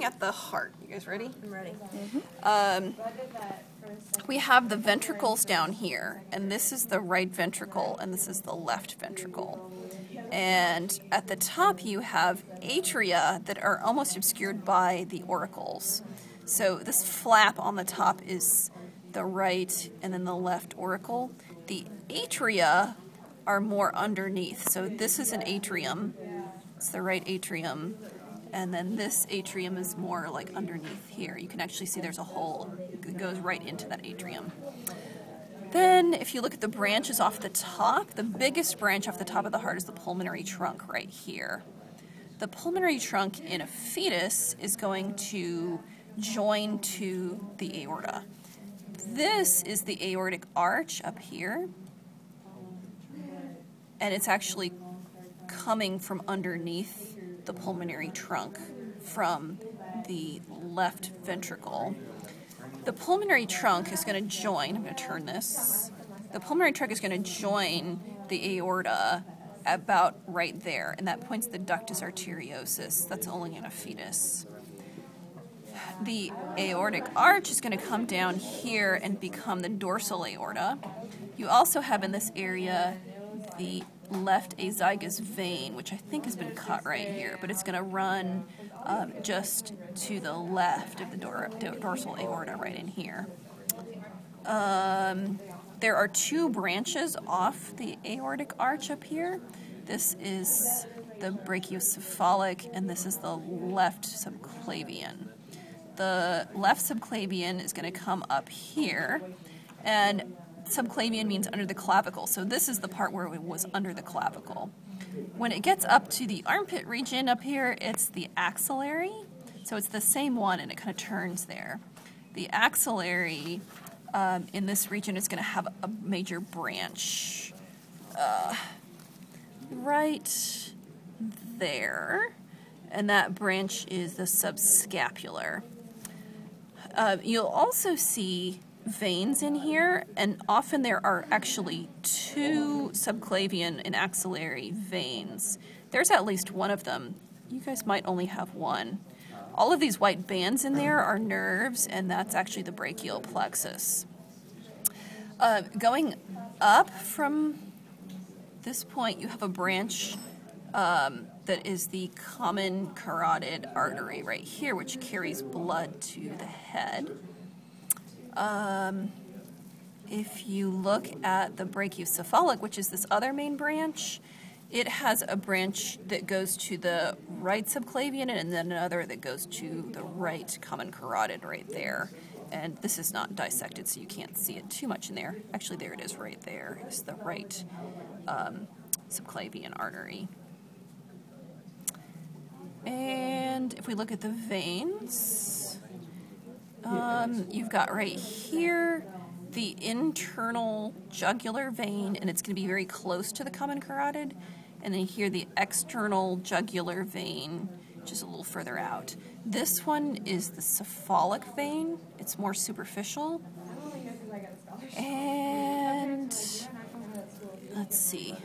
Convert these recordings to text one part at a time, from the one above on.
at the heart. You guys ready? I'm ready. We have the ventricles down here, and this is the right ventricle, and this is the left ventricle. And at the top you have atria that are almost obscured by the auricles. So this flap on the top is the right and then the left auricle. The atria are more underneath. So this is an atrium. It's the right atrium. And then this atrium is more like underneath here. You can actually see there's a hole that goes right into that atrium. Then if you look at the branches off the top, the biggest branch off the top of the heart is the pulmonary trunk right here. The pulmonary trunk in a fetus is going to join to the aorta. This is the aortic arch up here, and it's actually coming from underneath the pulmonary trunk from the left ventricle. The pulmonary trunk is going to join, I'm going to turn this, the pulmonary trunk is going to join the aorta about right there, and that points to the ductus arteriosus. That's only in a fetus. The aortic arch is going to come down here and become the dorsal aorta. You also have in this area the left azygous vein, which I think has been cut right here, but it's going to run just to the left of the dorsal aorta right in here. There are two branches off the aortic arch up here. This is the brachiocephalic, and this is the left subclavian. The left subclavian is going to come up here, and subclavian means under the clavicle, so this is the part where it was under the clavicle. When it gets up to the armpit region up here, it's the axillary, so it's the same one and it kind of turns there. The axillary in this region is going to have a major branch right there, and that branch is the subscapular. You'll also see veins in here, and often there are actually two subclavian and axillary veins. There's at least one of them. You guys might only have one. All of these white bands in there are nerves, and that's actually the brachial plexus. Going up from this point, you have a branch that is the common carotid artery right here, which carries blood to the head. If you look at the brachiocephalic, which is this other main branch, it has a branch that goes to the right subclavian and then another that goes to the right common carotid right there. And this is not dissected, so you can't see it too much in there. Actually, there it is right there. It's the right subclavian artery. And if we look at the veins, you've got right here the internal jugular vein, and it's going to be very close to the common carotid. And then here the external jugular vein, which is a little further out. This one is the cephalic vein. It's more superficial. And let's see,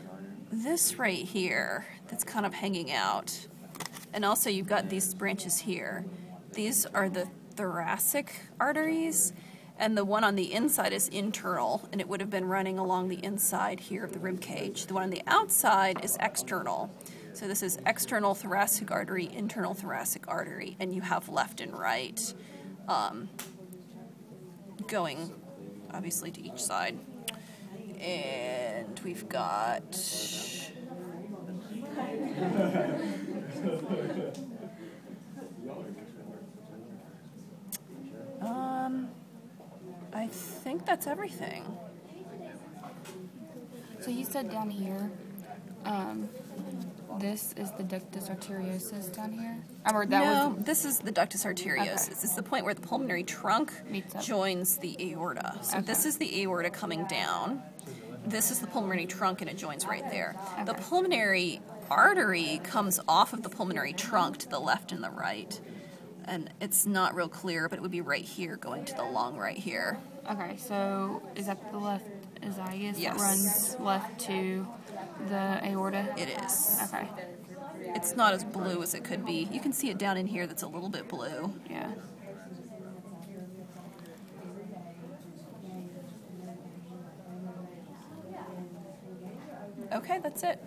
this right here that's kind of hanging out. And also you've got these branches here. These are the thoracic arteries, and the one on the inside is internal, and it would have been running along the inside here of the rib cage. The one on the outside is external. So this is external thoracic artery, internal thoracic artery, and you have left and right going obviously to each side. And we've got I think that's everything. So you said down here, this is the ductus arteriosus down here? This is the ductus arteriosus. Okay. It's the point where the pulmonary trunk joins the aorta. So this is the aorta coming down. This is the pulmonary trunk, and it joins right there. Okay. The pulmonary artery comes off of the pulmonary trunk to the left and the right. And it's not real clear, but it would be right here going to the lung right here. Okay, so is that the left azygous Yes. that runs left to the aorta? It is. Okay. it's not as blue as it could be. You can see it down in here that's a little bit blue. Yeah. Okay, that's it.